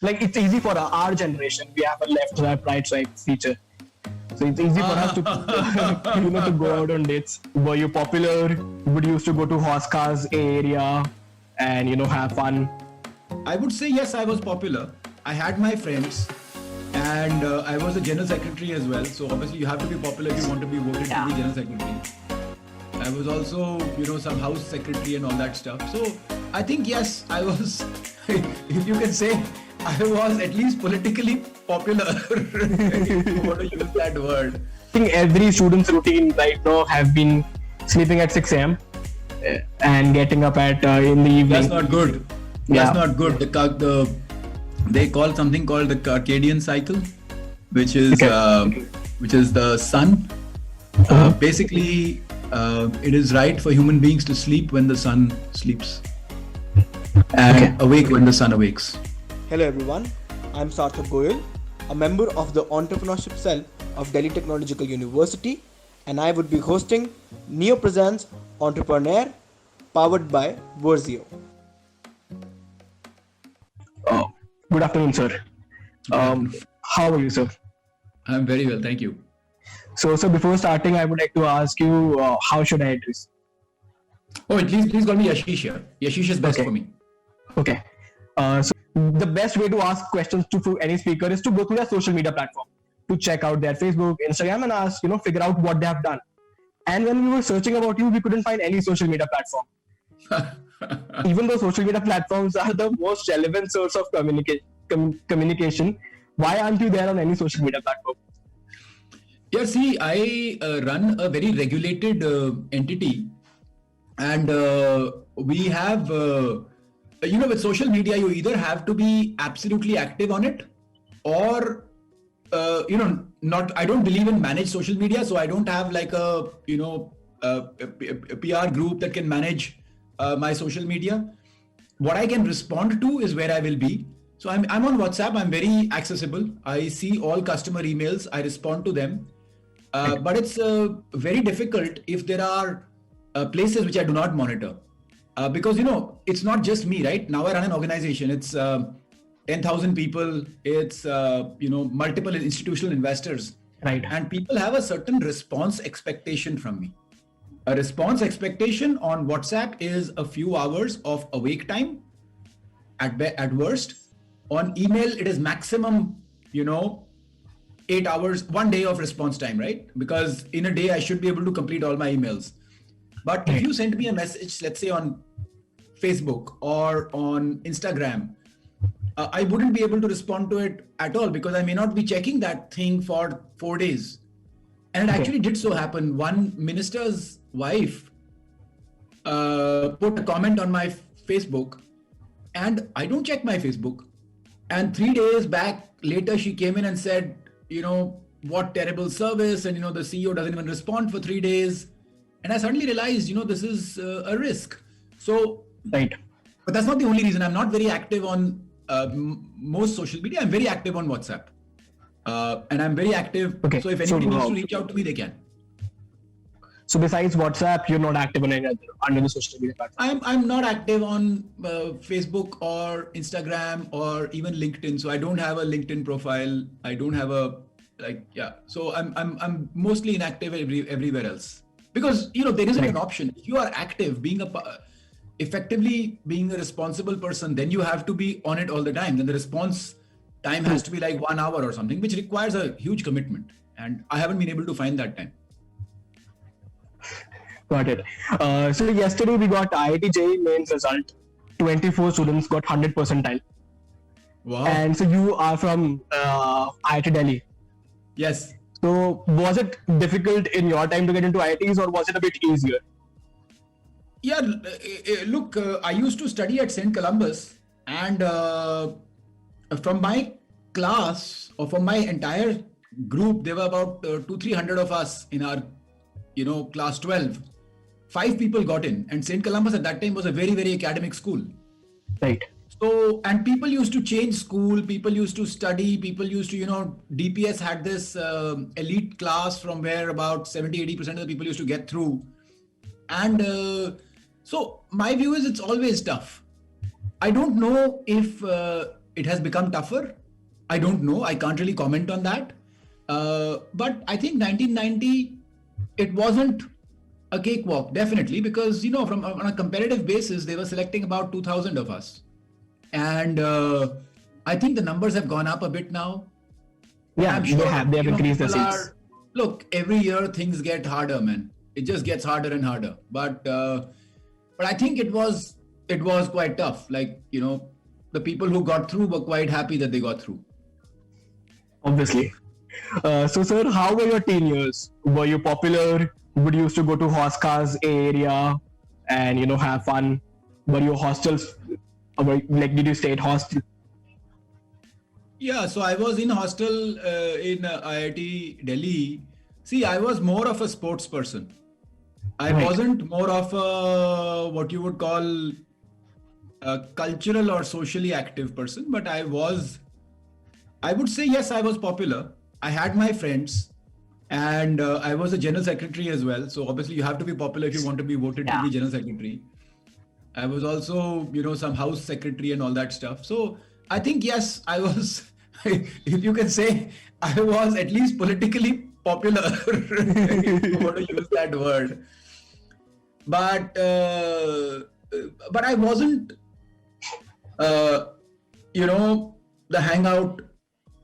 like it's easy for our generation. We have a left swipe, right swipe feature. So it's easy for us to to go out on dates. Were you popular? Would you used to go to horse cars area and have fun? I would say yes, I was popular. I had my friends, and I was the general secretary as well. So obviously, you have to be popular if you want to be voted to be general secretary. I was also, some house secretary and all that stuff. So I think yes, I was, if you can say, I was at least politically popular. If you want to use that word. I think every student's routine right now have been sleeping at 6 a.m. And getting up at in the evening. That's not good. That's not good. They call something called the circadian cycle, which is the sun. Basically, it is right for human beings to sleep when the sun sleeps and awake when the sun awakes. Hello everyone, I'm Sarthak Goyal, a member of the entrepreneurship cell of Delhi Technological University, and I would be hosting Neo Presents Entrepreneur, powered by Verzio. Good afternoon, sir. How are you, sir? I'm very well, thank you. So before starting, I would like to ask you, how should I address? Oh, please call me Yashish here. Yashish is best for me. Okay. So the best way to ask questions to any speaker is to go to their social media platform, to check out their Facebook, Instagram, and ask, figure out what they have done. And when we were searching about you, we couldn't find any social media platform. Even though social media platforms are the most relevant source of communication, why aren't you there on any social media platform? Yeah, see, I run a very regulated entity, and we have, with social media, you either have to be absolutely active on it, or not. I don't believe in managed social media, so I don't have like a PR group that can manage my social media. What I can respond to is where I will be. So I'm on WhatsApp. I'm very accessible. I see all customer emails. I respond to them. But it's very difficult if there are places which I do not monitor. Because, it's not just me, right? Now I run an organization. It's 10,000 people. It's, multiple institutional investors. Right. And people have a certain response expectation from me. A response expectation on WhatsApp is a few hours of awake time at worst. On email, it is maximum, 8 hours, 1 day of response time, right? Because in a day, I should be able to complete all my emails. But if you send me a message, let's say on Facebook or on Instagram, I wouldn't be able to respond to it at all because I may not be checking that thing for 4 days. And it actually did so happen. One minister's wife put a comment on my Facebook, and I don't check my Facebook. And 3 days back later, she came in and said, what terrible service. And, the CEO doesn't even respond for 3 days. And I suddenly realized, this is a risk. So, right. But that's not the only reason. I'm not very active on most social media. I'm very active on WhatsApp. And I'm very active. Okay. So if anybody needs to reach out to me, they can. So besides WhatsApp, you're not active on any other social media platform? I'm not active on Facebook or Instagram or even LinkedIn. So I don't have a LinkedIn profile. I don't have So I'm mostly inactive everywhere else because there isn't an option. If you are active, effectively being a responsible person, then you have to be on it all the time. Then the response time has to be like 1 hour or something, which requires a huge commitment. And I haven't been able to find that time. Got it. So yesterday we got IIT JEE mains result. 24 students got 100 percentile. Wow. And so you are from IIT Delhi. Yes. So was it difficult in your time to get into IITs or was it a bit easier? Yeah, look, I used to study at St. Columbus, and from my class or from my entire group, there were about 200-300 of us in our, class 12. 5 people got in, and St. Columbus at that time was a very, very academic school. Right. So, and people used to change school, people used to study, people used to, DPS had this elite class from where about 70-80% of the people used to get through. And so my view is it's always tough. I don't know if it has become tougher. I don't know. I can't really comment on that. But I think 1990, it wasn't a cakewalk, definitely, because, from on a competitive basis, they were selecting about 2,000 of us. And I think the numbers have gone up a bit now. Yeah, I'm sure, they have increased the people seats. Look, every year things get harder, man. It just gets harder and harder. But I think it was quite tough. Like, the people who got through were quite happy that they got through. Obviously. So, sir, how were your teen years? Were you popular? Would you used to go to Hoskars area and have fun? Were you hostels? Did you stay at hostel? Yeah, so I was in hostel in IIT Delhi. See, I was more of a sports person. I Right. wasn't more of a what you would call a cultural or socially active person, but I would say, yes, I was popular. I had my friends, and I was a general secretary as well. So obviously, you have to be popular if you want to be voted to Yeah. be general secretary. I was also, some house secretary and all that stuff. So I think, yes, I was, if you can say, I was at least politically popular, if you want to use that word. But I wasn't, the hangout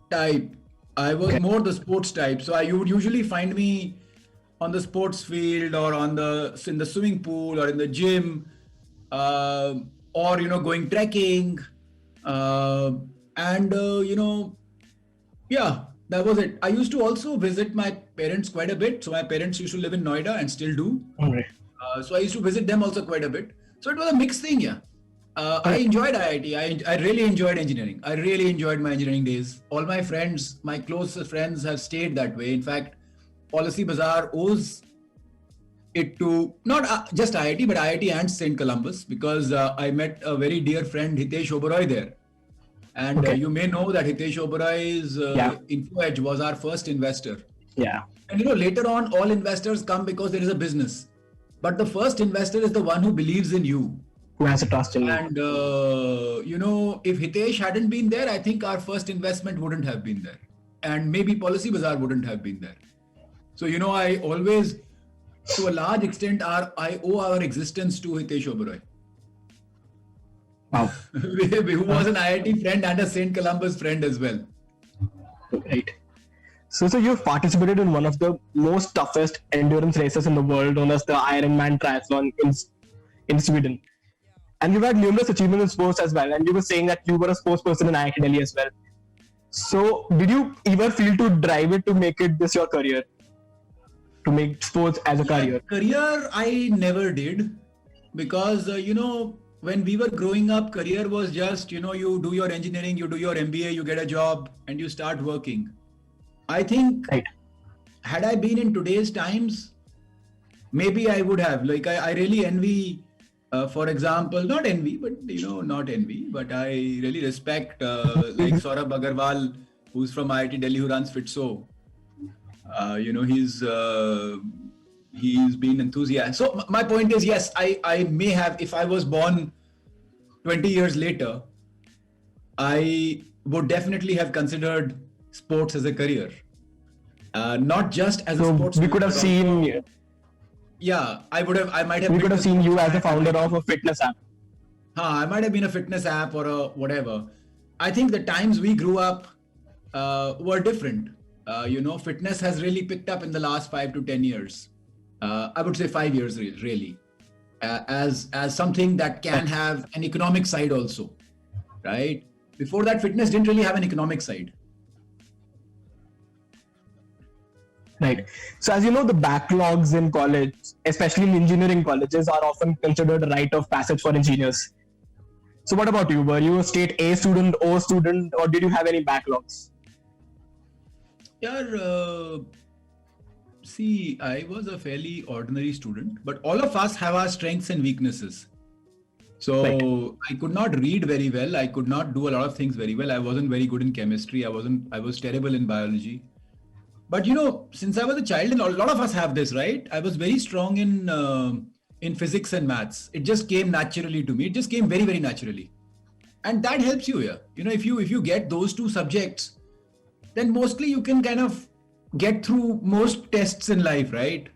type. I was Okay. more the sports type. So you would usually find me on the sports field or in the swimming pool or in the gym, or going trekking, and yeah, that was it. I used to also visit my parents quite a bit. So my parents used to live in Noida and still do. Alright. So I used to visit them also quite a bit. So it was a mixed thing, yeah. I enjoyed IIT. I really enjoyed engineering. I really enjoyed my engineering days. All my friends, my closest friends, have stayed that way. In fact, Policy Bazaar owes it to not just IIT, but IIT and St. Columbus, because I met a very dear friend, Hitesh Oberoi, there. And Okay. you may know that Hitesh Oberoi's Yeah. InfoEdge was our first investor. Yeah. And later on, all investors come because there is a business. But the first investor is the one who believes in you. Who has a trust in you? And, if Hitesh hadn't been there, I think our first investment wouldn't have been there. And maybe Policy Bazaar wouldn't have been there. So, I always, to a large extent, I owe our existence to Hitesh Oberoi, Wow. who was an IIT friend and a St. Columbus friend as well. Right. So you've participated in one of the most toughest endurance races in the world, known as the Ironman triathlon in Sweden. And you've had numerous achievements in sports as well. And you were saying that you were a sports person in IIT Delhi as well. So did you ever feel to drive it to make it this your career? To make sports as a career? Career, I never did, because, when we were growing up, career was just, you do your engineering, you do your MBA, you get a job, and you start working. I think, Right. had I been in today's times, maybe I would have. Like, I really envy, for example, not envy, but, not envy, but I really respect, like Saurabh Agarwal, who's from IIT Delhi, who runs FITSO. He's been enthusiastic. So my point is, yes, I may have, if I was born 20 years later, I would definitely have considered sports as a career. Not just as a So sports. we could have seen, Yeah, I might have. we built could have a seen you sports as the app. founder of a fitness app. I might have been a fitness app or a whatever. I think the times we grew up were different. Fitness has really picked up in the last 5 to 10 years. I would say 5 years, really, as something that can have an economic side also, right? Before that, fitness didn't really have an economic side. Right. So as you know, the backlogs in college, especially in engineering colleges, are often considered a rite of passage for engineers. So what about you? Were you a state A student, O student, or did you have any backlogs? Yeah, see, I was a fairly ordinary student, but all of us have our strengths and weaknesses. So Right. I could not read very well. I could not do a lot of things very well. I wasn't very good in chemistry. I was terrible in biology. But since I was a child, and a lot of us have this, right? I was very strong in physics and maths. It just came naturally to me. It just came very, very naturally. and that helps you here. If you get those two subjects, then mostly you can kind of get through most tests in life, right?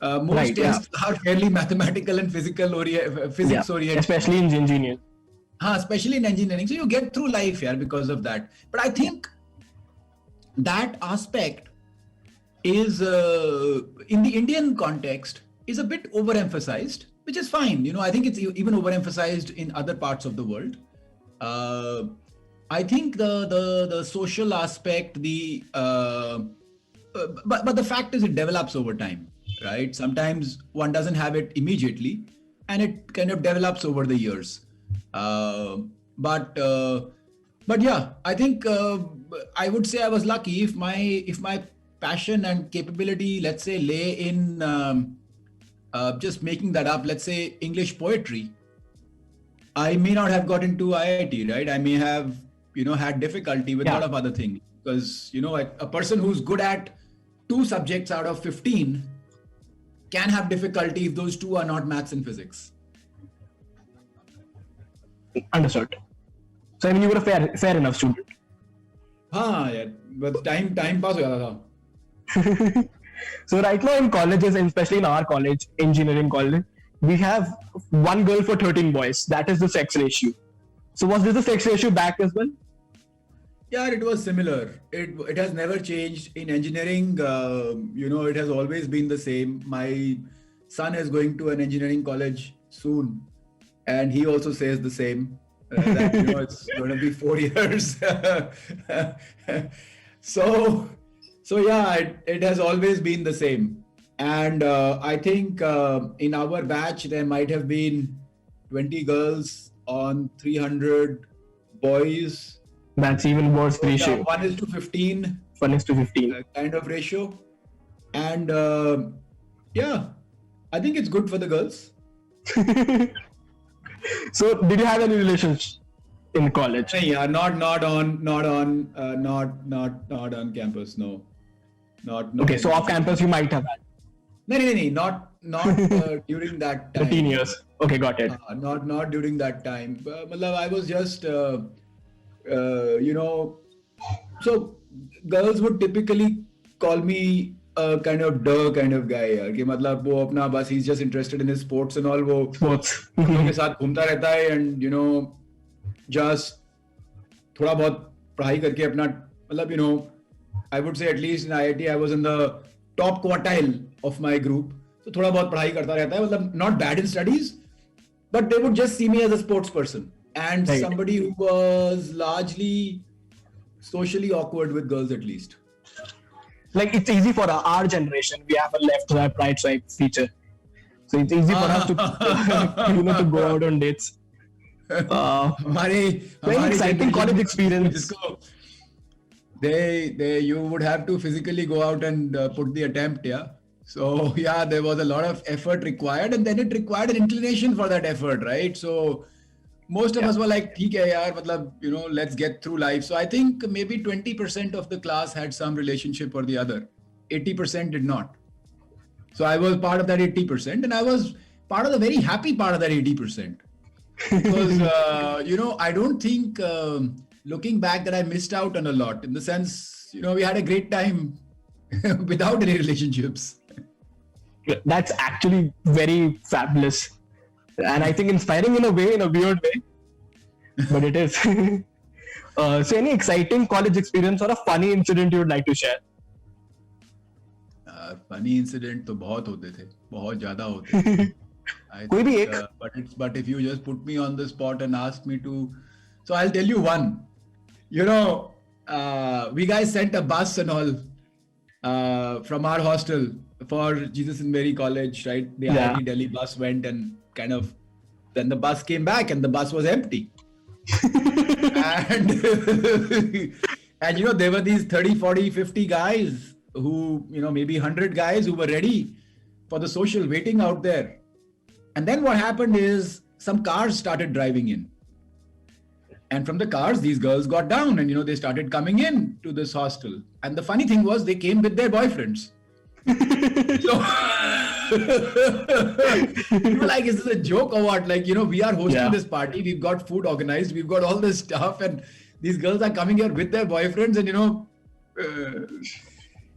Most Right, yeah. tests are fairly mathematical and physics oriented, especially in engineering. especially in engineering. So you get through life here because of that. But I think that aspect is in the Indian context is a bit overemphasized, which is fine. I think it's even overemphasized in other parts of the world. I think the social aspect, but the fact is it develops over time, right? Sometimes one doesn't have it immediately, and it kind of develops over the years. But yeah, I think I would say I was lucky if my passion and capability, let's say, lay in just making that up. Let's say English poetry. I may not have got into IIT, right? I may have had difficulty with a lot of other things, because a person who's good at 2 subjects out of 15 can have difficulty if those 2 are not maths and physics. Understood. So I mean, you were a fair enough student. Yeah, but time pass ho jata tha. So right now in colleges, and especially in our college, engineering college, we have 1 girl for 13 boys. That is the sex ratio. So was this the sex ratio back as well? Yeah, it was similar. It has never changed in engineering. It has always been the same. My son is going to an engineering college soon, and he also says the same. That it's going to be 4 years. So yeah, it has always been the same. And I think in our batch there might have been 20 girls on 300 boys. That's even worse ratio. 1:15. 1:15. Kind of ratio. And yeah, I think it's good for the girls. So did you have any relations in college? Yeah, not on campus. No. Not Okay, so off campus you might have had. No, not during that time. 13 years. Okay, got it. Not during that time. I was just, so girls would typically call me a kind of guy. यार कि मतलब वो अपना बस he's just interested in his sports and all, वो Sports. लोगों के साथ घूमता रहता है, and just थोड़ा बहुत पढ़ाई करके अपना मतलब I would say at least in IIT I was in the top quartile of my group. So थोड़ा बहुत पढ़ाई करता रहता है, मतलब not bad in studies, but they would just see me as a sports person and Right. somebody who was largely socially awkward with girls at least. Like it's easy for our generation. We have a left swipe, right swipe feature. So it's easy for us to to go out on dates. हमारे Very exciting college experience. जिसको you would have to physically go out and put the attempt, yeah. So yeah, there was a lot of effort required, and then it required an inclination for that effort, right? So most of us were like, "ठीक है यार, मतलब let's get through life." So I think maybe 20% of the class had some relationship or the other. 80% did not. So I was part of that 80%, and I was part of the very happy part of that 80%. Because I don't think looking back that I missed out on a lot, in the sense we had a great time without any relationships. That's actually very fabulous, and I think inspiring in a way, in a weird way, but it is. So any exciting college experience or a funny incident you would like to share? Funny incident तो बहुत होते थे, बहुत ज़्यादा होते थे. कोई भी एक? But if you just put me on the spot and ask me to, so I'll tell you one. We guys sent a bus and all from our hostel for Jesus and Mary College, right? The IIT Delhi bus went, and kind of then the bus came back and the bus was empty. and there were these 30, 40, 50 guys who, maybe 100 guys who were ready for the social waiting out there. And then what happened is some cars started driving in. And from the cars, these girls got down and, they started coming in to this hostel. And the funny thing was they came with their boyfriends. We were like, is this a joke or what? Like, we are hosting Yeah. this party. We've got food organized. We've got all this stuff. And these girls are coming here with their boyfriends. And,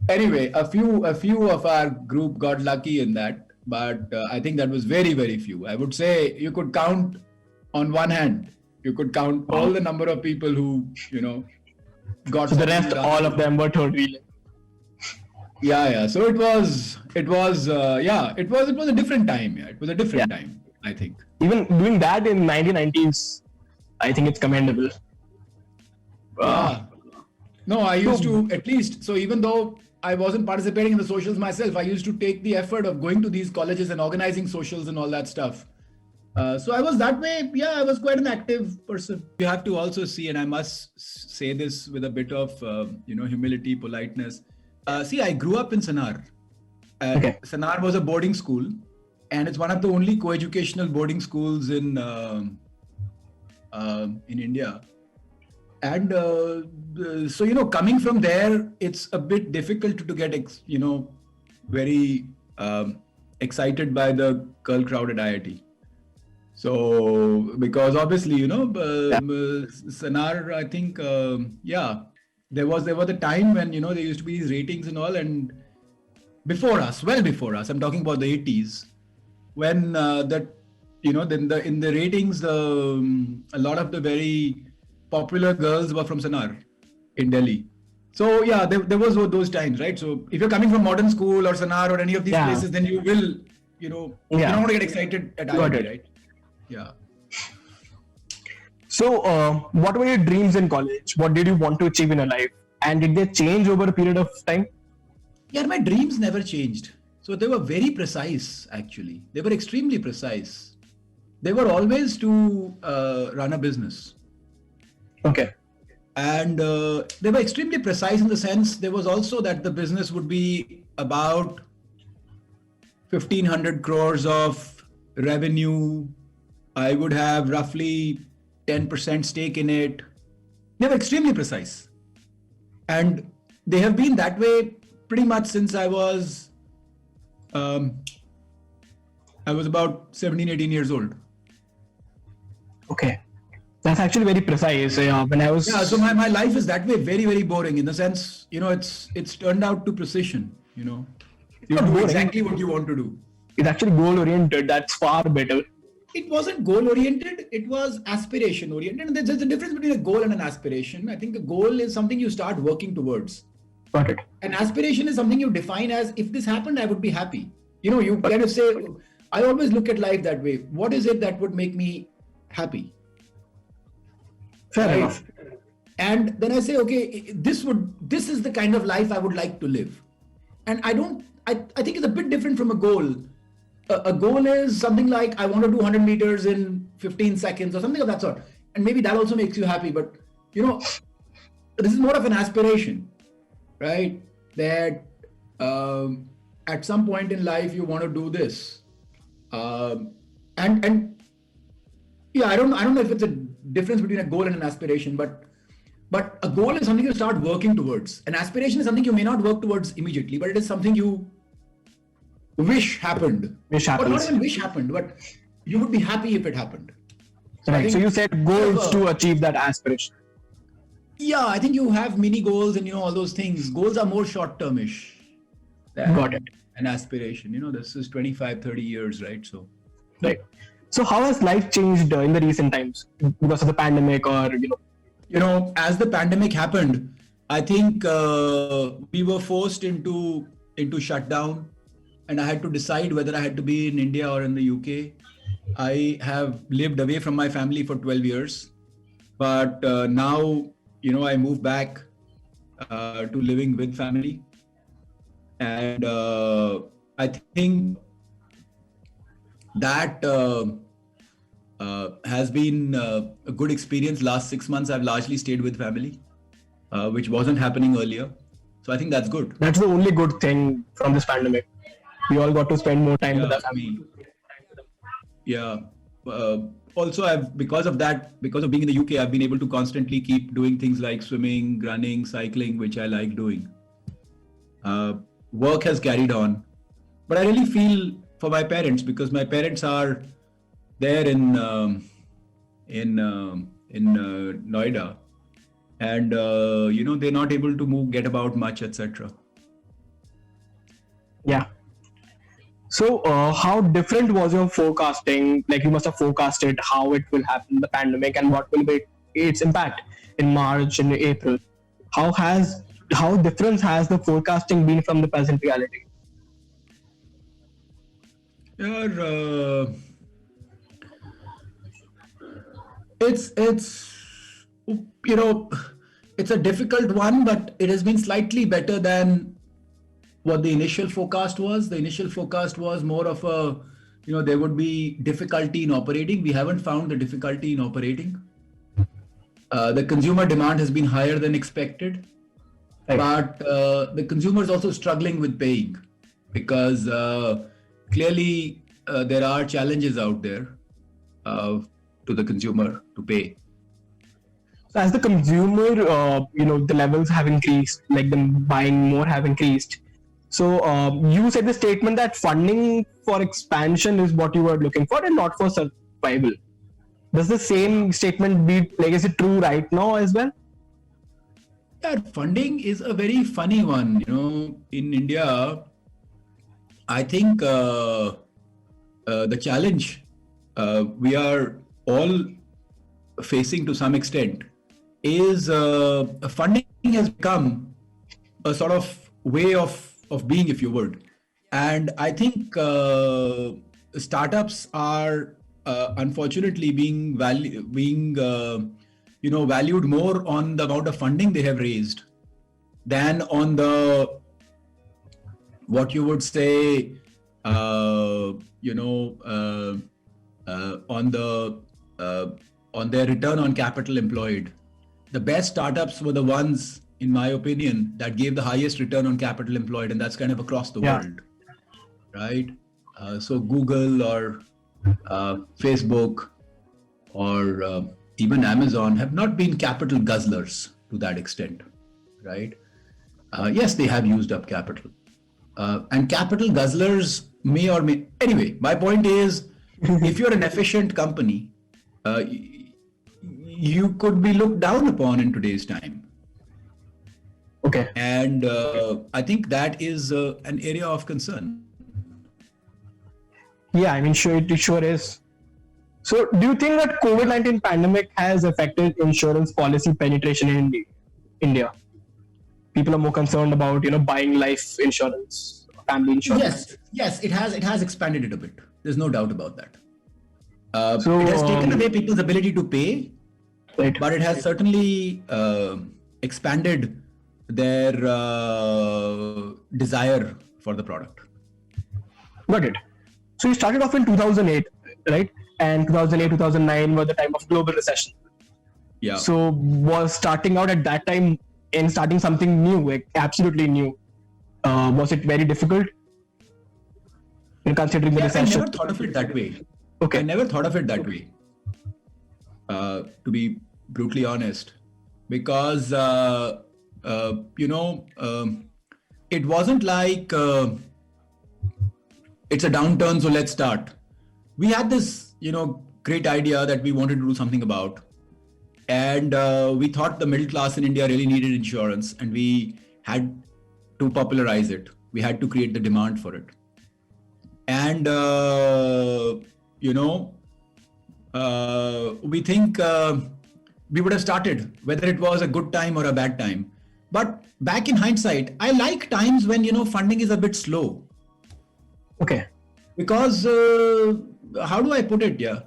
anyway, a few of our group got lucky in that. But I think that was very, very few. I would say you could count on one hand. You could count all the number of people who, got. So the rest, something done. all of them were third wheeling. Yeah. So it was a different time. Yeah, it was a different time, I think. Even doing that in 1990s, I think it's commendable. Yeah. No, I used to at least. So even though I wasn't participating in the socials myself, I used to take the effort of going to these colleges and organizing socials and all that stuff. So I was that way. Yeah, I was quite an active person. You have to also see, and I must say this with a bit of humility, politeness. See, I grew up in Sanar. Okay. Sanar was a boarding school, and it's one of the only co-educational boarding schools in India. And so coming from there, it's a bit difficult to get very excited by the girl crowd at IIT. So because obviously Sanar, I think there was a time when there used to be these ratings and all, and well before us, I'm talking about the 80s, when in the ratings, a lot of the very popular girls were from Sanar in Delhi. So yeah, there was those times, right? So if you're coming from modern school or Sanar or any of these places, then you will, you don't want to get excited at IIT, right? Yeah. So, what were your dreams in college? What did you want to achieve in your life? And did they change over a period of time? Yeah, my dreams never changed. So they were very precise, actually. They were extremely precise. They were always to run a business. Okay. And they were extremely precise in the sense there was also that the business would be about 1,500 crores of revenue. I would have roughly 10% stake in it. They were extremely precise. And they have been that way pretty much since I was about 17, 18 years old. Okay. That's actually very precise. When I was... Yeah, so my life is that way, very, very boring in the sense, it's turned out to precision, You do boring. exactly what you want to do. It's actually goal-oriented. That's far better. It wasn't goal-oriented, it was aspiration-oriented. And there's a difference between a goal and an aspiration. I think a goal is something you start working towards. Got it. An aspiration is something you define as, if this happened, I would be happy. You kind of say, I always look at life that way. What is it that would make me happy? Fair Right? enough. And then I say, okay, this is the kind of life I would like to live. And I think it's a bit different from a goal. A goal is something like, I want to do 100 meters in 15 seconds or something of that sort. And maybe that also makes you happy. But, this is more of an aspiration, right? That at some point in life, you want to do this. And yeah, I don't know if it's a difference between a goal and an aspiration, but a goal is something you start working towards. An aspiration is something you may not work towards immediately, but it is something you wish happened. Wish Or happens. not even wish happened, but you would be happy if it happened. Right. So you set goals Yeah. to achieve that aspiration. Yeah, I think you have mini goals and all those things. Goals are more short-termish than Got it. an aspiration. This is 25, 30 years, right? So Right. So how has life changed in the recent times because of the pandemic or, as the pandemic happened, I think we were forced into shutdown, and I had to decide whether I had to be in India or in the UK. I have lived away from my family for 12 years, but now, I moved back to living with family. And I think that has been a good experience. Last 6 months, I've largely stayed with family, which wasn't happening earlier. So I think that's good. That's the only good thing from this pandemic. We all got to spend more time with our family. Yeah. Also, because of being in the UK, I've been able to constantly keep doing things like swimming, running, cycling, which I like doing. Work has carried on, but I really feel for my parents, because my parents are there in Noida, and they're not able to get about much, etc. Yeah. So, how different was your forecasting? Like, you must have forecasted how it will happen, the pandemic, and what will be its impact in March and April. How different has the forecasting been from the present reality? Yeah, it's it's a difficult one, but it has been slightly better than what the initial forecast was. The initial forecast was more of a, there would be difficulty in operating. We haven't found the difficulty in operating. The consumer demand has been higher than expected, Right. but the consumer is also struggling with paying, because clearly there are challenges out there to the consumer to pay. So, as the consumer, the levels have increased, like them buying more have increased. So, you said the statement that funding for expansion is what you were looking for and not for survival. Does the same statement is it true right now as well? Yeah, funding is a very funny one. In India, I think the challenge we are all facing to some extent is funding has become a sort of way of being, if you would. And I think startups are unfortunately being valued more on the amount of funding they have raised than on the, what you would say, on their return on capital employed. The best startups were the ones, in my opinion, that gave the highest return on capital employed, and that's kind of across the world, right? So Google or Facebook or even Amazon have not been capital guzzlers to that extent, right? Yes, they have used up capital. And capital guzzlers may or may... Anyway, my point is, if you're an efficient company, you could be looked down upon in today's time. Okay. And I think that is an area of concern. Yeah, I mean, sure, it sure is. So, do you think that COVID-19 pandemic has affected insurance policy penetration in India? People are more concerned about, buying life insurance, family insurance. Yes, it has expanded it a bit. There's no doubt about that. So, it has taken away people's ability to pay, right. but it has certainly expanded their desire for the product. Got it. So you started off in 2008, right? And 2008, 2009 were the time of global recession. Yeah. So was starting out at that time and starting something new, like absolutely new, was it very difficult in considering the recession? I never thought of it that way. Okay. I never thought of it that way, to be brutally honest, because it wasn't like it's a downturn, so let's start. We had this, great idea that we wanted to do something about, and we thought the middle class in India really needed insurance, and we had to popularize it. We had to create the demand for it, and we think we would have started, whether it was a good time or a bad time. But back in hindsight, I like times when, funding is a bit slow. Okay. Because, how do I put it? Yeah.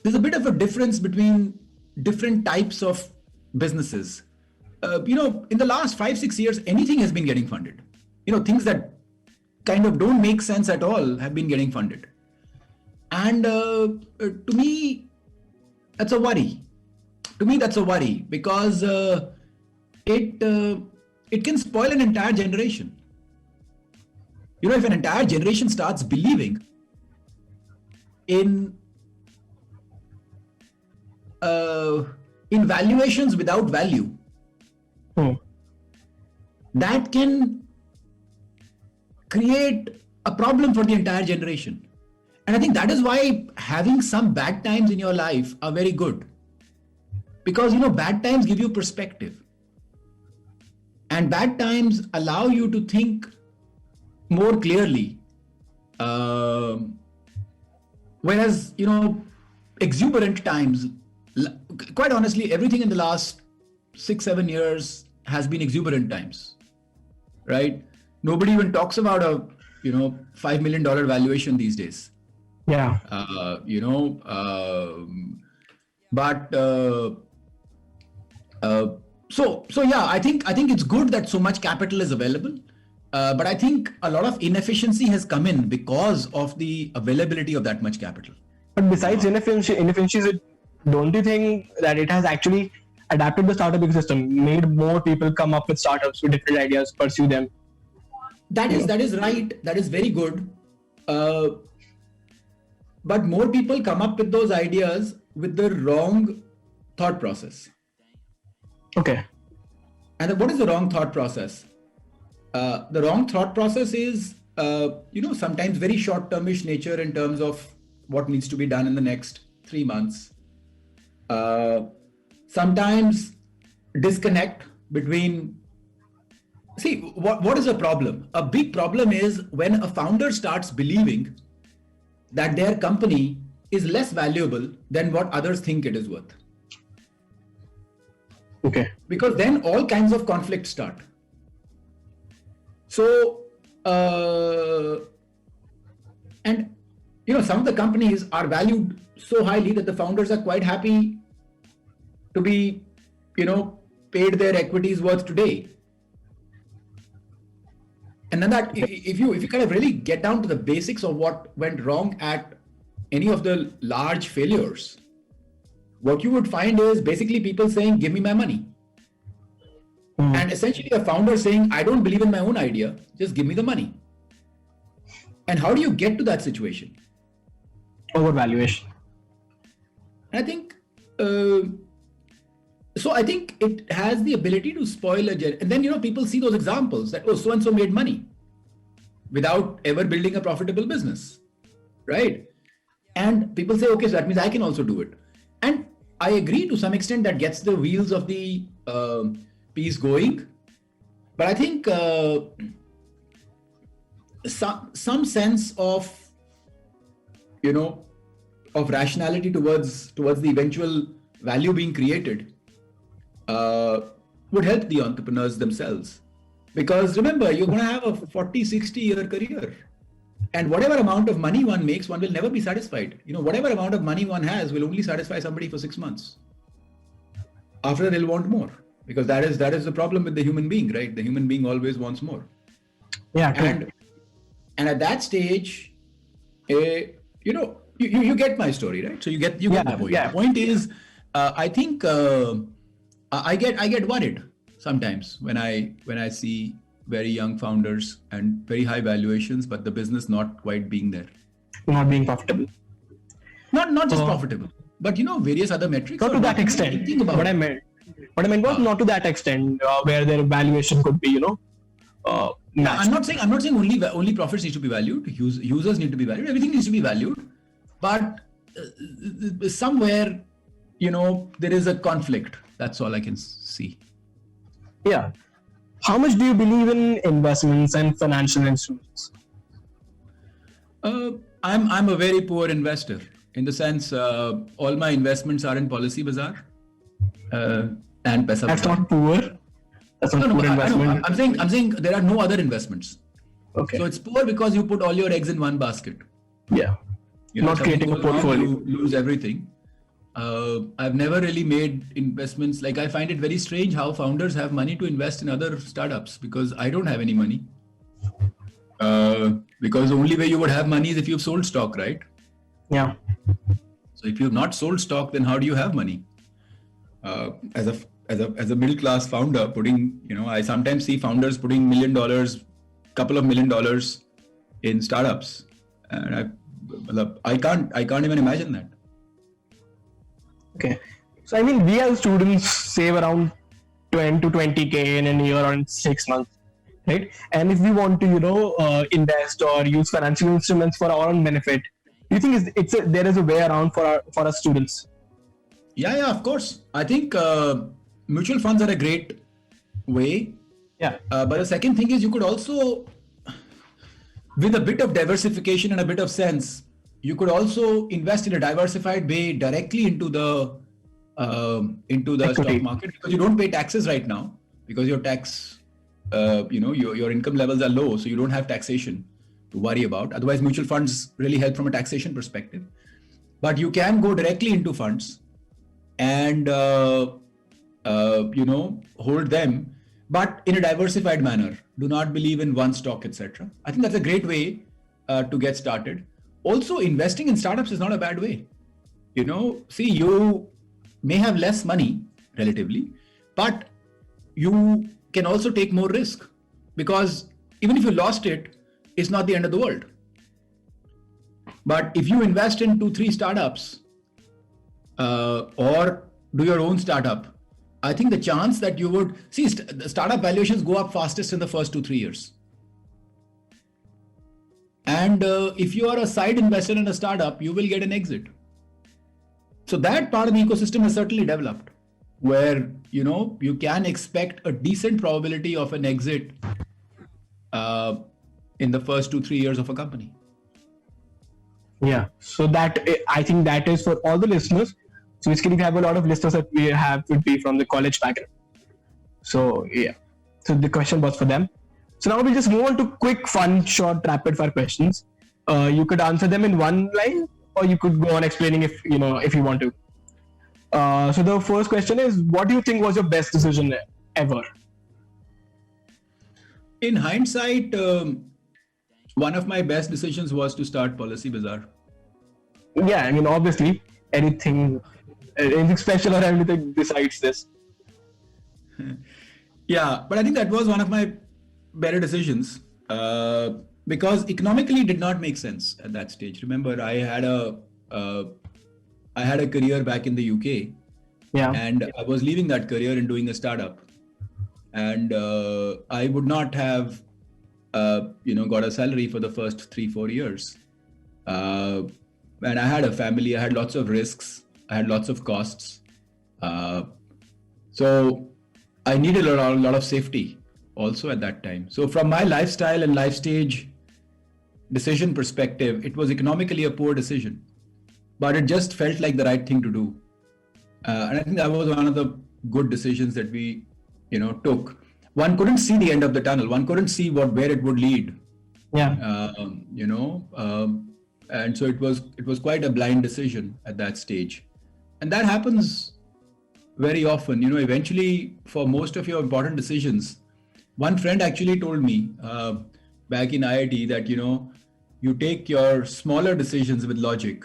There's a bit of a difference between different types of businesses. In the last 5-6 years, anything has been getting funded. Things that kind of don't make sense at all have been getting funded. And to me, that's a worry. Because it can spoil an entire generation. If an entire generation starts believing in valuations without value, that can create a problem for the entire generation. And I think that is why having some bad times in your life are very good. Because, bad times give you perspective. And bad times allow you to think more clearly. Whereas, exuberant times, quite honestly, everything in the last 6-7 years has been exuberant times, right? Nobody even talks about a, $5 million valuation these days. Yeah. So yeah, I think it's good that so much capital is available. But I think a lot of inefficiency has come in because of the availability of that much capital. But besides inefficiencies, don't you think that it has actually adapted the startup ecosystem, made more people come up with startups with different ideas, pursue them? That is right. That is very good. But more people come up with those ideas with the wrong thought process. Okay. And what is the wrong thought process? The wrong thought process is, sometimes very short-termish nature in terms of what needs to be done in the next 3 months. Sometimes disconnect between. See, what is a problem? A big problem is when a founder starts believing that their company is less valuable than what others think it is worth. Okay. Because then all kinds of conflicts start. So, and some of the companies are valued so highly that the founders are quite happy to be, paid their equities worth today. And then that, if you kind of really get down to the basics of what went wrong at any of the large failures, what you would find is basically people saying, give me my money. And essentially a founder saying, I don't believe in my own idea, just give me the money. And how do you get to that situation? Overvaluation. I think, so I think it has the ability to spoil and then, people see those examples that, oh, so-and-so made money without ever building a profitable business, right? And people say, okay, so that means I can also do it. And I agree to some extent that gets the wheels of the piece going. But I think some sense of, of rationality towards the eventual value being created would help the entrepreneurs themselves. Because remember, you're going to have a 40-60 year career. And whatever amount of money one makes, one will never be satisfied. Whatever amount of money one has will only satisfy somebody for 6 months. After that, they'll want more. Because that is the problem with the human being, right? The human being always wants more. Yeah, true. And at that stage, you get my story, right? So you get the point. Yeah. The point is, I think I get worried sometimes when I see very young founders and very high valuations, but the business not quite being there. Not being profitable. Not just profitable, but various other metrics. Not to that extent. What I meant was not to that extent where their valuation could be, I'm not saying only profits need to be valued. Users need to be valued. Everything needs to be valued, but somewhere, there is a conflict. That's all I can see. Yeah. How much do you believe in investments and financial instruments? I'm a very poor investor in the sense all my investments are in Policybazaar and Paisabazaar. That's not poor. That's not poor investment. I'm saying there are no other investments. Okay. So it's poor because you put all your eggs in one basket. Yeah. Not creating a portfolio. You lose everything. I've never really made investments. Like I find it very strange how founders have money to invest in other startups because I don't have any money. Because the only way you would have money is if you've sold stock, right? Yeah. So if you've not sold stock, then how do you have money? As a middle class founder, I sometimes see founders putting $1 million, couple of $1 million in startups, and I can't even imagine that. Okay. So, we as students save around 10 to 20K in a year or in 6 months. right? And if we want to, invest or use financial instruments for our own benefit, do you think there is a way around for our students? Yeah, of course. I think mutual funds are a great way. Yeah. But the second thing is you could also, with a bit of diversification and a bit of sense, you could also invest in a diversified way directly into the Equity. stock market, because you don't pay taxes right now because your tax, your income levels are low, so you don't have taxation to worry about. Otherwise, mutual funds really help from a taxation perspective. But you can go directly into funds and hold them, but in a diversified manner. Do not believe in one stock, etc. I think that's a great way to get started. Also, investing in startups is not a bad way. See, you may have less money relatively, but you can also take more risk, because even if you lost it, it's not the end of the world. But if you invest in 2-3 startups or do your own startup, I think the chance that you would see the startup valuations go up fastest in the first 2-3 years. And if you are a side investor in a startup, you will get an exit. So that part of the ecosystem has certainly developed, where you can expect a decent probability of an exit in the first 2-3 years of a company. Yeah. So I think that is for all the listeners. So basically, we have a lot of listeners that we have would be from the college background. So yeah. So the question was for them. So now we'll just move on to quick, fun, short, rapid fire questions. You could answer them in one line, or you could go on explaining if you want to. So the first question is, what do you think was your best decision ever? In hindsight, one of my best decisions was to start Policy Bazaar. Yeah, obviously, anything special or anything besides this. Yeah, but I think that was one of my better decisions because economically it did not make sense at that stage. Remember, I had a career back in the UK, and I was leaving that career and doing a startup, and I would not have got a salary for the first 3-4 years, and I had a family. I had lots of risks. I had lots of costs, so I needed a lot of safety also at that time. So from my lifestyle and life stage decision perspective, it was economically a poor decision, but it just felt like the right thing to do. And I think that was one of the good decisions that we, took. One couldn't see the end of the tunnel. One couldn't see where it would lead. Yeah. And so it was quite a blind decision at that stage. And that happens very often. Eventually, for most of your important decisions, one friend actually told me back in IIT that, you take your smaller decisions with logic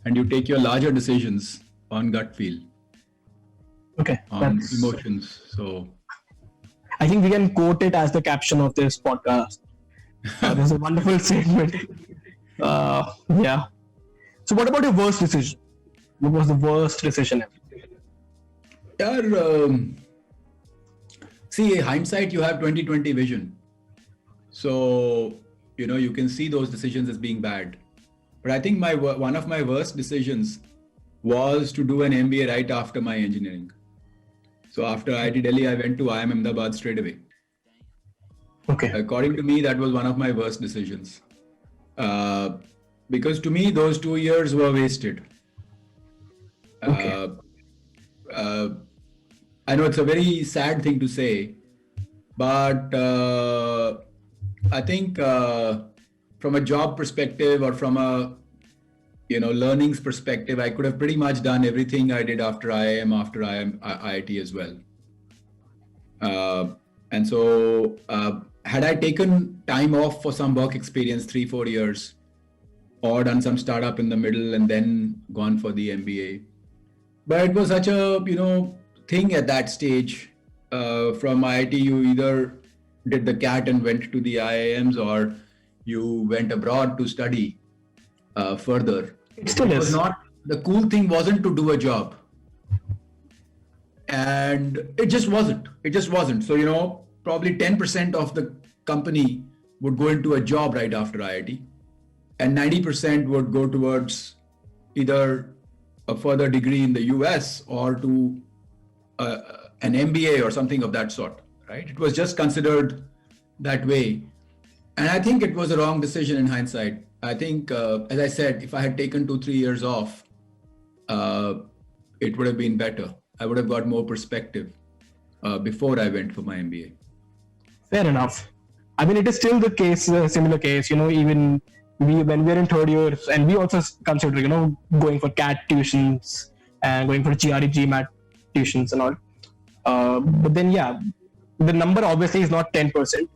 and you take your larger decisions on gut feel. Okay. On emotions. So I think we can quote it as the caption of this podcast. There's a wonderful statement. Yeah. So what about your worst decision? What was the worst decision ever? See, hindsight, you have 20/20 vision. So, you can see those decisions as being bad. But I think one of my worst decisions was to do an MBA right after my engineering. So after IIT Delhi, I went to IIM Ahmedabad straight away. Okay. According to me, that was one of my worst decisions. Because to me, those 2 years were wasted. Okay. I know it's a very sad thing to say, but I think from a job perspective or from a learnings perspective, I could have pretty much done everything I did after IIT as well. And so had I taken time off for some work experience, 3-4 years, or done some startup in the middle and then gone for the MBA. But it was such a, thing at that stage. From IIT, you either did the CAT and went to the IIMs, or you went abroad to study further. It still is. The cool thing wasn't to do a job. And it just wasn't. So, probably 10% of the company would go into a job right after IIT, and 90% would go towards either a further degree in the US or to an MBA or something of that sort, right? It was just considered that way. And I think it was a wrong decision in hindsight. I think, as I said, if I had taken 2-3 years off, it would have been better. I would have got more perspective before I went for my MBA. Fair enough. I mean, it is still the case, a similar case, even when we're in third year, and we also consider, going for CAT tuitions and going for GRE, GMAT tuitions and all. But then, yeah, the number obviously is not 10%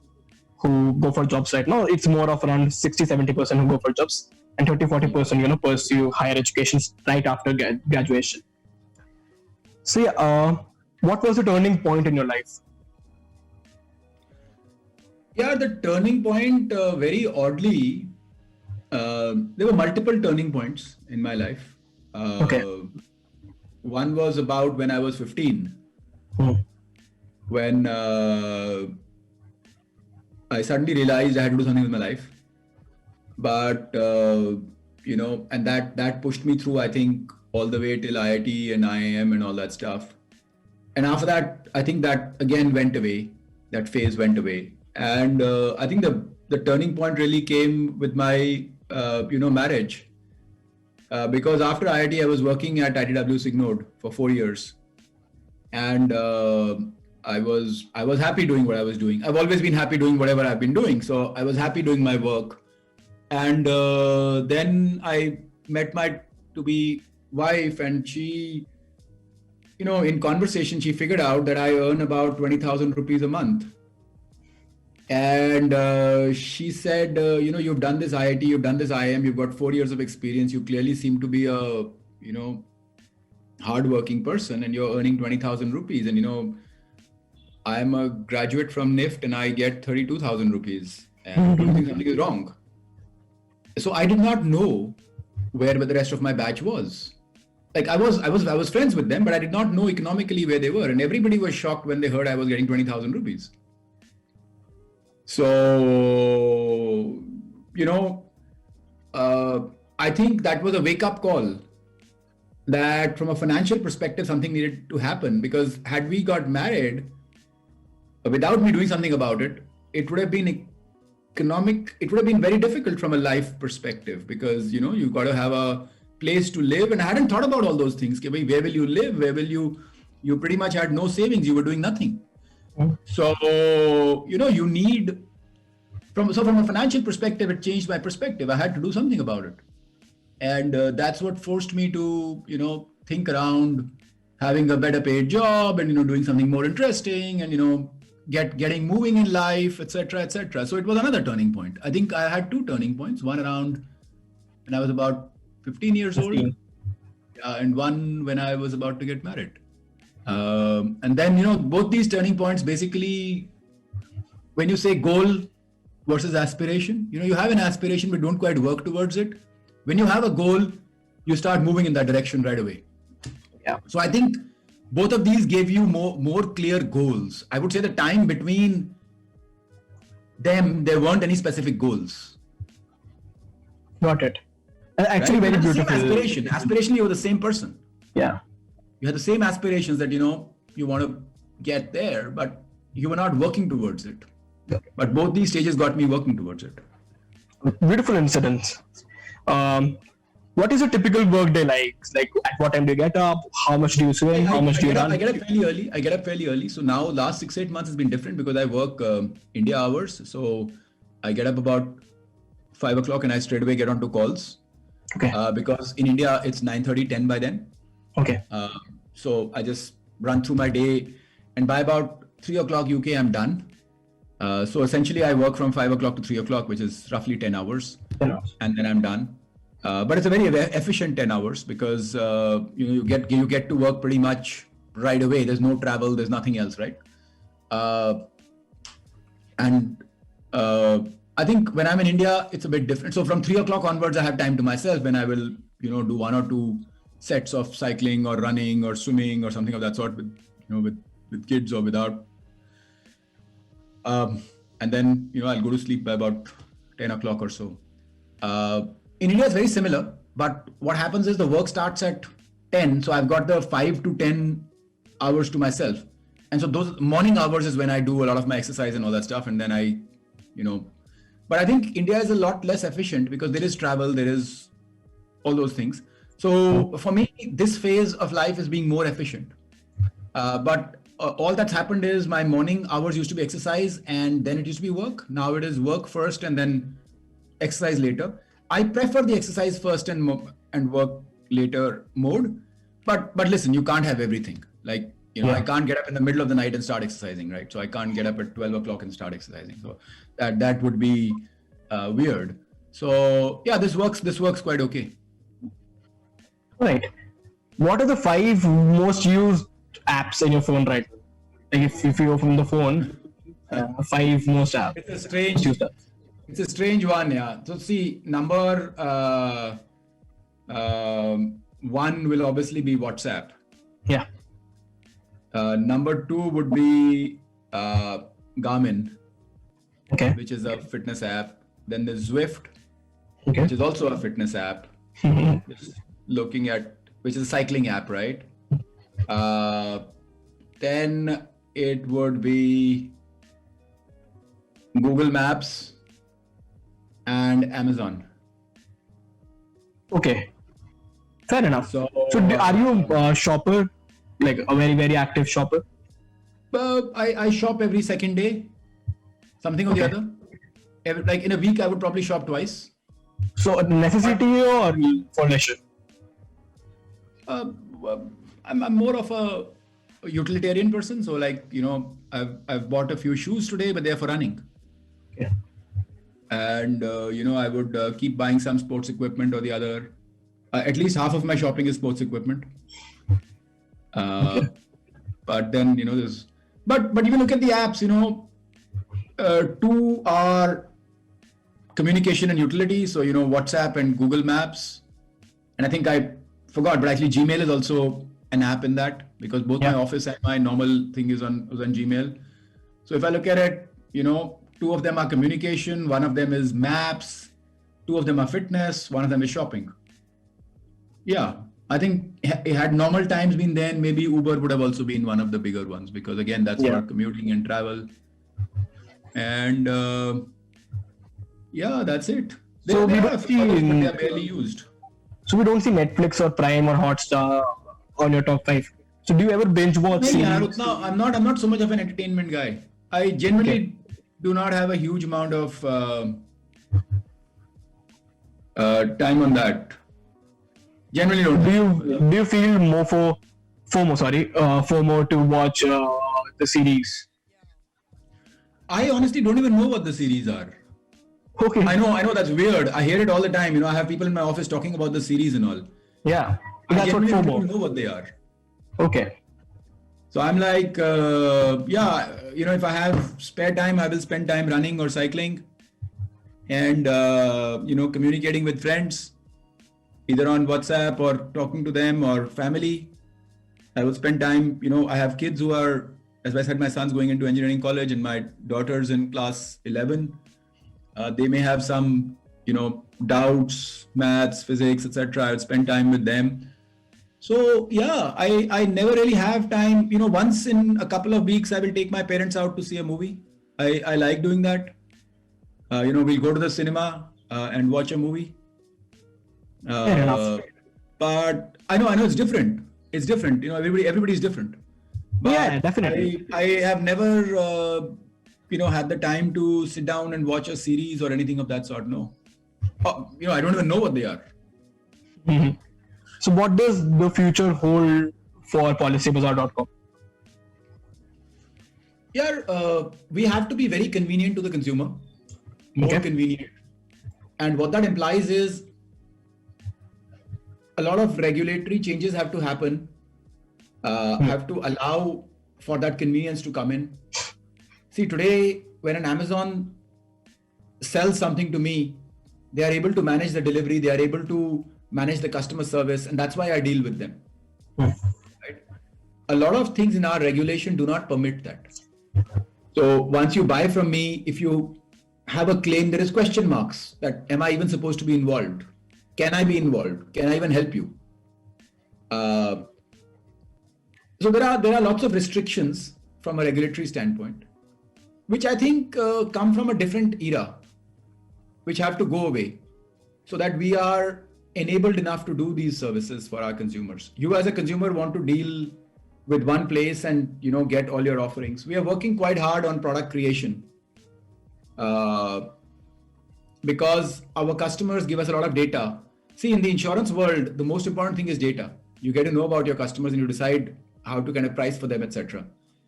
who go for jobs right now. It's more of around 60-70% who go for jobs, and 30-40%, pursue higher education right after graduation. So, yeah, what was the turning point in your life? Yeah, the turning point, very oddly, there were multiple turning points in my life. Okay. One was about when I was 15, when I suddenly realized I had to do something with my life. But, and that pushed me through, I think, all the way till IIT and IIM and all that stuff. And after that, I think that again went away. That phase went away. And I think the turning point really came with my, marriage. Because after IIT, I was working at ITW Signode for 4 years. And I was happy doing what I was doing. I've always been happy doing whatever I've been doing. So I was happy doing my work. And then I met my to-be wife, and she, in conversation, she figured out that I earn about 20,000 rupees a month. And she said, you've done this IIT, you've done this IIM, you've got 4 years of experience. You clearly seem to be a, hardworking person, and you're earning 20,000 rupees. And, I'm a graduate from NIFT and I get 32,000 rupees. And do you think something is wrong? So I did not know where the rest of my batch was. Like I was friends with them, but I did not know economically where they were. And everybody was shocked when they heard I was getting 20,000 rupees. So, I think that was a wake-up call that from a financial perspective, something needed to happen, because had we got married without me doing something about it, it would have been it would have been very difficult from a life perspective, because, you've got to have a place to live. And I hadn't thought about all those things. Where will you live? Where will you pretty much had no savings. You were doing nothing. So, you need, from a financial perspective, it changed my perspective. I had to do something about it. And that's what forced me to, think around having a better paid job and, doing something more interesting and, getting moving in life, etc., etc. So it was another turning point. I think I had 2 turning points, one around when I was about 15 years old, and one when I was about to get married. And then, both these turning points, basically, when you say goal versus aspiration, you have an aspiration, but don't quite work towards it. When you have a goal, you start moving in that direction right away. Yeah. So I think both of these gave you more clear goals. I would say the time between them, there weren't any specific goals. Got it. Actually, right? very beautiful. Aspiration. Aspirationally, you were the same person. Yeah. You had the same aspirations that, you want to get there, but you were not working towards it. But both these stages got me working towards it. Beautiful incidents. What is a typical work day like? Like, at what time do you get up? How much do you swim? How much do you run? I get up fairly early. So now last 6-8 months has been different because I work India hours. So I get up about 5 o'clock and I straight away get onto calls. Okay. Because in India, it's 9:30, 10 by then. Okay. So I just run through my day, and by about 3 o'clock UK, I'm done. So essentially, I work from 5 o'clock to 3 o'clock, which is roughly 10 hours. 10 hours. And then I'm done. But it's a very efficient 10 hours because you get to work pretty much right away. There's no travel. There's nothing else, right? I think when I'm in India, it's a bit different. So from 3 o'clock onwards, I have time to myself when I will, do 1 or 2 sets of cycling or running or swimming or something of that sort with kids or without. And then, I'll go to sleep by about 10 o'clock or so. In India, it's very similar, but what happens is the work starts at 10. So I've got the 5 to 10 hours to myself. And so those morning hours is when I do a lot of my exercise and all that stuff. And then but I think India is a lot less efficient because there is travel, there is all those things. So for me, this phase of life is being more efficient. But all that's happened is my morning hours used to be exercise and then it used to be work. Now it is work first and then exercise later. I prefer the exercise first and work later mode. But listen, you can't have everything. Like, I can't get up in the middle of the night and start exercising, right? So I can't get up at 12 o'clock and start exercising. So that would be weird. So yeah, this works quite okay. Right. What are the 5 most used apps in your phone right now? Like if you open the phone, 5 most apps. It's a strange one, yeah. So see, number 1 will obviously be WhatsApp. Yeah. Number 2 would be Garmin, Okay. which is a fitness app. Then there's Zwift, Okay. which is also a fitness app. Just looking at, which is a cycling app, right? Then it would be Google Maps and Amazon. Okay. Fair enough. So are you a shopper? Like a very, very active shopper? I shop every second day, something or the other. Like in a week, I would probably shop twice. So necessity or for leisure? I'm more of a utilitarian person. So like, I've bought a few shoes today, but they're for running. Yeah. And, I would keep buying some sports equipment or the other. At least half of my shopping is sports equipment. But then, there's, but if you look at the apps, 2 are communication and utility. So, WhatsApp and Google Maps. And I think I forgot, but actually Gmail is also an app in that because both my office and my normal thing is on Gmail. So if I look at it, 2 of them are communication, 1 of them is maps, 2 of them are fitness, 1 of them is shopping. Yeah, I think had normal times been then, maybe Uber would have also been one of the bigger ones because again, that's for commuting and travel. And that's it. They are barely used. So we don't see Netflix or Prime or Hotstar on your top 5. So do you ever binge watch series? No, I'm not so much of an entertainment guy. I generally do not have a huge amount of time on that. Generally don't. Do you feel FOMO to watch the series? I honestly don't even know what the series are. Okay. I know that's weird. I hear it all the time. I have people in my office talking about the series and all. Yeah. That's what FOMO. I don't know what they are. Okay. So I'm like, if I have spare time, I will spend time running or cycling and, communicating with friends, either on WhatsApp or talking to them or family. I will spend time, I have kids who are, as I said, my son's going into engineering college and my daughter's in class 11. They may have some, doubts, maths, physics, etc. I will spend time with them. So yeah, I never really have time. Once in a couple of weeks, I will take my parents out to see a movie. I like doing that. We'll go to the cinema and watch a movie. Fair enough. But I know it's different. It's different. Everybody is different. But yeah, definitely. I have never, had the time to sit down and watch a series or anything of that sort. No. I don't even know what they are. Mm-hmm. So what does the future hold for PolicyBazaar.com? Yeah, we have to be very convenient to the consumer, more convenient. And what that implies is a lot of regulatory changes have to happen, have to allow for that convenience to come in. See, today, when an Amazon sells something to me, they are able to manage the delivery, they are able to manage the customer service, and that's why I deal with them. Right? A lot of things in our regulation do not permit that. So once you buy from me, if you have a claim, there is question marks that am I even supposed to be involved? Can I be involved? Can I even help you? Uh, so there are lots of restrictions from a regulatory standpoint, which I think come from a different era, which have to go away, so that we are enabled enough to do these services for our consumers. You as a consumer want to deal with one place and get all your offerings. We are working quite hard on product creation because our customers give us a lot of data. See, in the insurance world, the most important thing is data. You get to know about your customers and you decide how to kind of price for them, etc.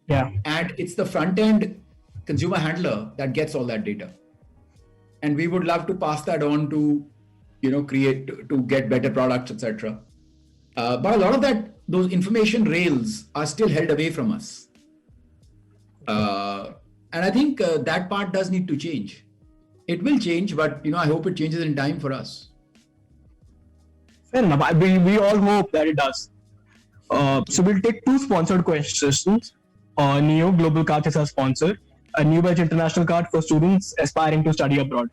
Yeah. And it's the front end consumer handler that gets all that data. And we would love to pass that on to, create, to get better products, etc. But a lot of those information rails are still held away from us. And I think that part does need to change. It will change, but I hope it changes in time for us. Fair enough. We all hope that it does. So we'll take two sponsored questions. Neo Global Cards is our sponsor. A new batch international card for students aspiring to study abroad.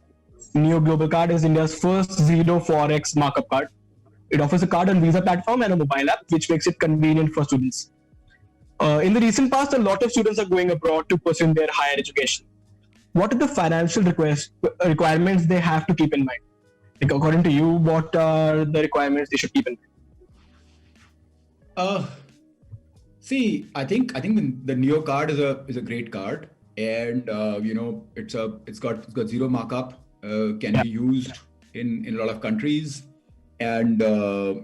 Neo Global Card is India's first zero forex markup card. It offers a card on Visa platform and a mobile app, which makes it convenient for students. In the recent past, a lot of students are going abroad to pursue their higher education. What are the financial requirements they have to keep in mind? Like, according to you, what are the requirements they should keep in mind? See, I think the Neo card is a great card, and it's got zero markup, can be used in a lot of countries, and the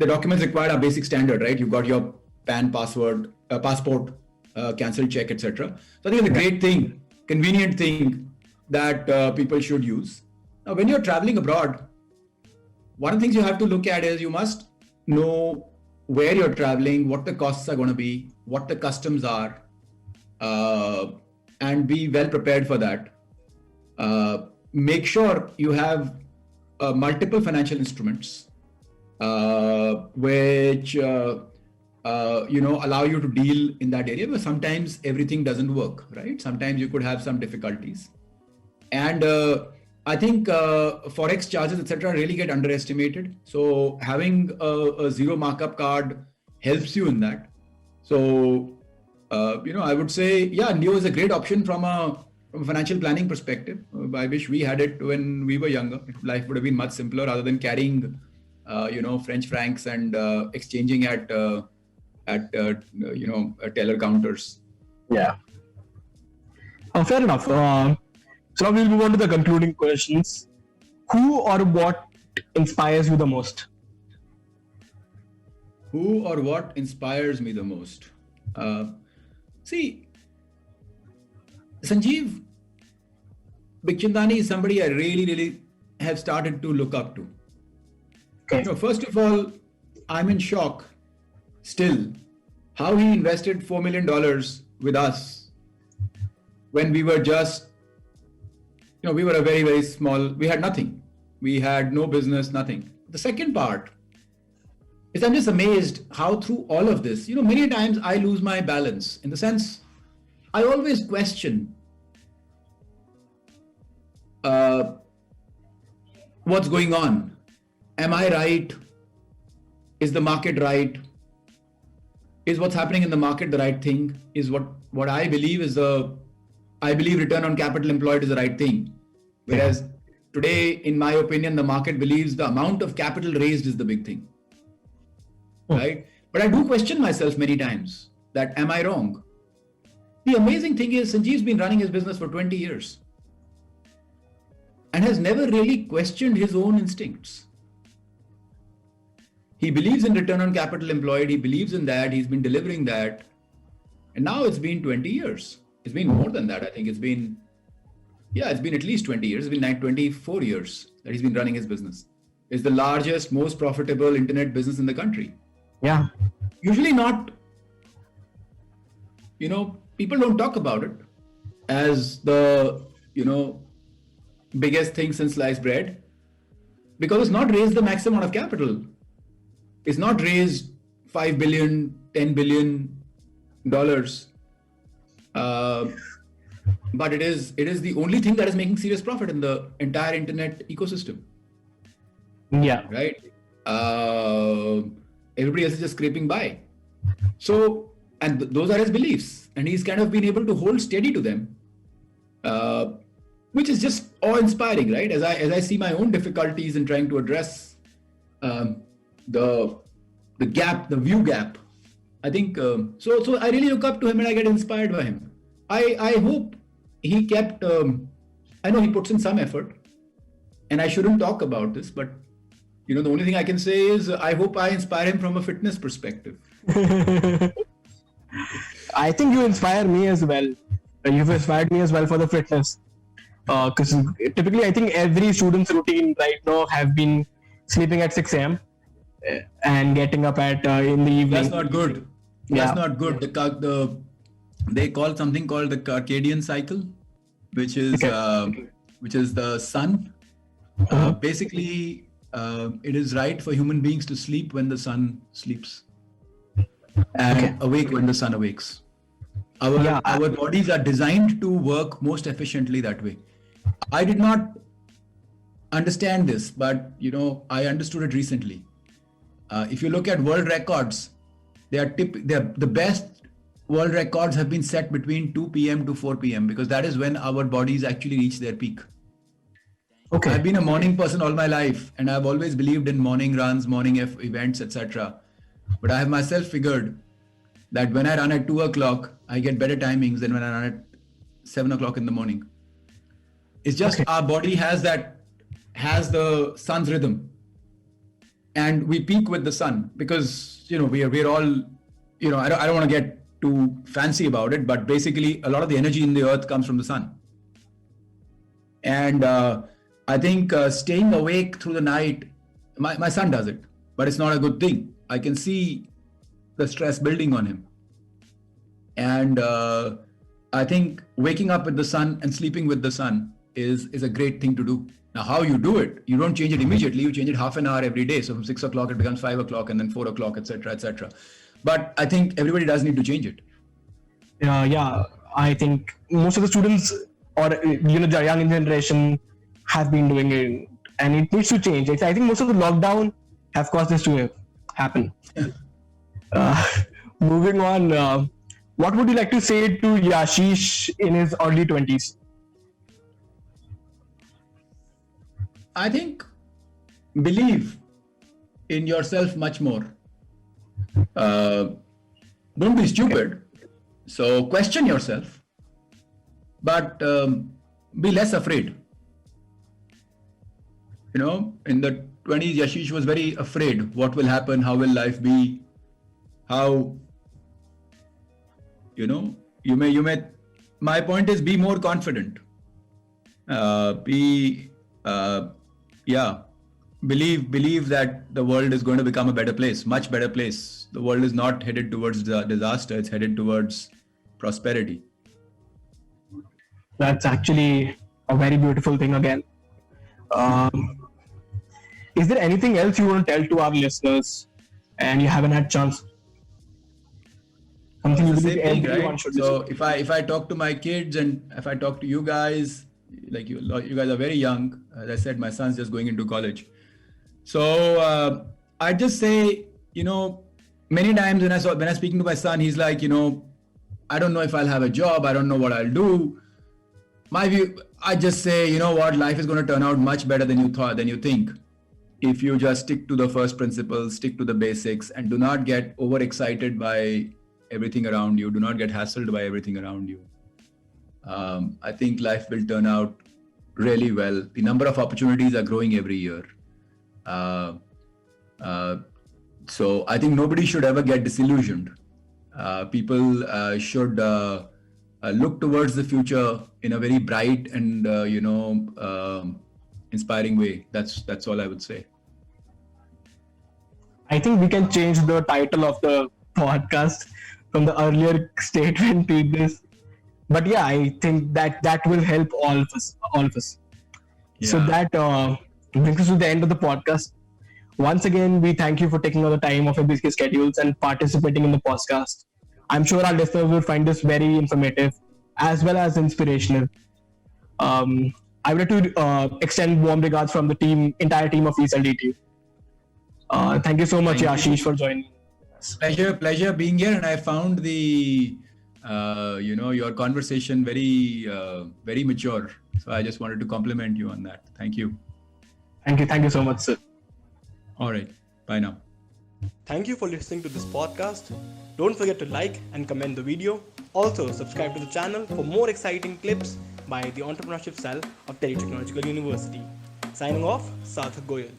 documents required are basic standard, right? You've got your PAN, passport, cancelled check, etc. So I think it's a great thing, convenient thing that people should use. Now, when you're traveling abroad, one of the things you have to look at is you must know where you're traveling, what the costs are going to be, what the customs are, and be well prepared for that. Make sure you have multiple financial instruments which allow you to deal in that area, but sometimes everything doesn't work, right? Sometimes you could have some difficulties, and I think forex charges, etc., really get underestimated. So having a zero markup card helps you in that. So I would say, yeah, Neo is a great option from a financial planning perspective. I wish we had it when we were younger. Life would have been much simpler rather than carrying French francs and exchanging at teller counters. Yeah. Fair enough. So now we'll move on to the concluding questions. Who or what inspires you the most? Who or what inspires me the most? See, Sanjeev Bikhchandani is somebody I really, really have started to look up to. Okay. First of all, I'm in shock still how he invested $4 million with us when we were just, we were a very, very small, we had nothing. We had no business, nothing. The second part is I'm just amazed how through all of this, many times I lose my balance in the sense I always question what's going on. Am I right? Is the market right? Is what's happening in the market the right thing? Is what I believe is I believe return on capital employed is the right thing. Whereas today, in my opinion, the market believes the amount of capital raised is the big thing. Right? But I do question myself many times that am I wrong? The amazing thing is Sanjeev's been running his business for 20 years and has never really questioned his own instincts. He believes in return on capital employed. He believes in that. He's been delivering that. And now it's been 20 years. It's been more than that. I think it's been at least 20 years. It's been 24 years that he's been running his business. It's the largest, most profitable internet business in the country. Yeah. Usually not, people don't talk about it as the, biggest thing since sliced bread because it's not raised the maximum amount of capital. It's not raised $5 billion, $10 billion. Uh, but it is the only thing that is making serious profit in the entire internet ecosystem, Yeah. right? Uh, Everybody else is just scraping by. So, and those are his beliefs, and he's kind of been able to hold steady to them, which is just awe-inspiring, right? As I see my own difficulties in trying to address the gap, the view gap. I think so. I really look up to him and I get inspired by him. I hope he kept. I know he puts in some effort, and I shouldn't talk about this, but the only thing I can say is I hope I inspire him from a fitness perspective. I think you inspire me as well. You've inspired me as well for the fitness. Because typically, I think every student's routine right now have been sleeping at 6 a.m. And getting up at in the evening. That's not good. That's Yeah. not good. They call something called the circadian cycle, which is the sun. Basically, it is right for human beings to sleep when the sun sleeps, and awake when the sun awakes. Our bodies are designed to work most efficiently that way. I did not understand this, but I understood it recently. If you look at world records, they are the best world records have been set between 2 p.m. to 4 p.m. because that is when our bodies actually reach their peak. Okay. I've been a morning person all my life, and I've always believed in morning runs, morning events, etc. But I have myself figured that when I run at 2 o'clock, I get better timings than when I run at 7 o'clock in the morning. It's just our body has the sun's rhythm, and we peak with the sun because we're all I don't want to get too fancy about it, but basically a lot of the energy in the earth comes from the sun. And I think staying awake through the night, my son does it, but it's not a good thing. I can see the stress building on him. And I think waking up with the sun and sleeping with the sun is a great thing to do. Now, how you do it, you don't change it immediately. You change it half an hour every day. So from 6 o'clock, it becomes 5 o'clock and then 4 o'clock, etc., etc. But I think everybody does need to change it. Yeah, I think most of the students or the young generation have been doing it, and it needs to change. I think most of the lockdown have caused this to happen. Moving on, what would you like to say to Yashish in his early 20s? I think believe in yourself much more. Don't be stupid. So question yourself, but be less afraid. In the 20s, Yashish was very afraid. What will happen? How will life be? How, you may, my point is be more confident. Believe that the world is going to become a better place, much better place. The world is not headed towards disaster. It's headed towards prosperity. That's actually a very beautiful thing again. Is there anything else you want to tell to our listeners and you haven't had chance? Something you believe everyone should So listen. if I talk to my kids and if I talk to you guys, like you guys are very young. As I said, my son's just going into college. So I just say, many times when I'm speaking to my son, he's like, I don't know if I'll have a job. I don't know what I'll do. My view, I just say, what, life is going to turn out much better than you think. If you just stick to the first principles, stick to the basics, and do not get overexcited by everything around you. Do not get hassled by everything around you. I think life will turn out really well. The number of opportunities are growing every year. So I think nobody should ever get disillusioned. People should look towards the future in a very bright and inspiring way. That's all I would say. I think we can change the title of the podcast from the earlier statement to this. But yeah, I think that will help all of us. So that brings us to the end of the podcast. Once again, we thank you for taking all the time off your busy schedules and participating in the podcast. I'm sure our listeners will find this very informative as well as inspirational. I would like to extend warm regards from the entire team of ESLD. Thank you so much, Thank you. Ashish, for joining us. Pleasure being here, and I found your conversation very mature. So I just wanted to compliment you on that. Thank you. Thank you so much, sir. All right, bye now. Thank you for listening to this podcast. Don't forget to like and comment the video. Also, subscribe to the channel for more exciting clips by the Entrepreneurship Cell of Delhi Technological University. Signing off, Sarthak Goyal.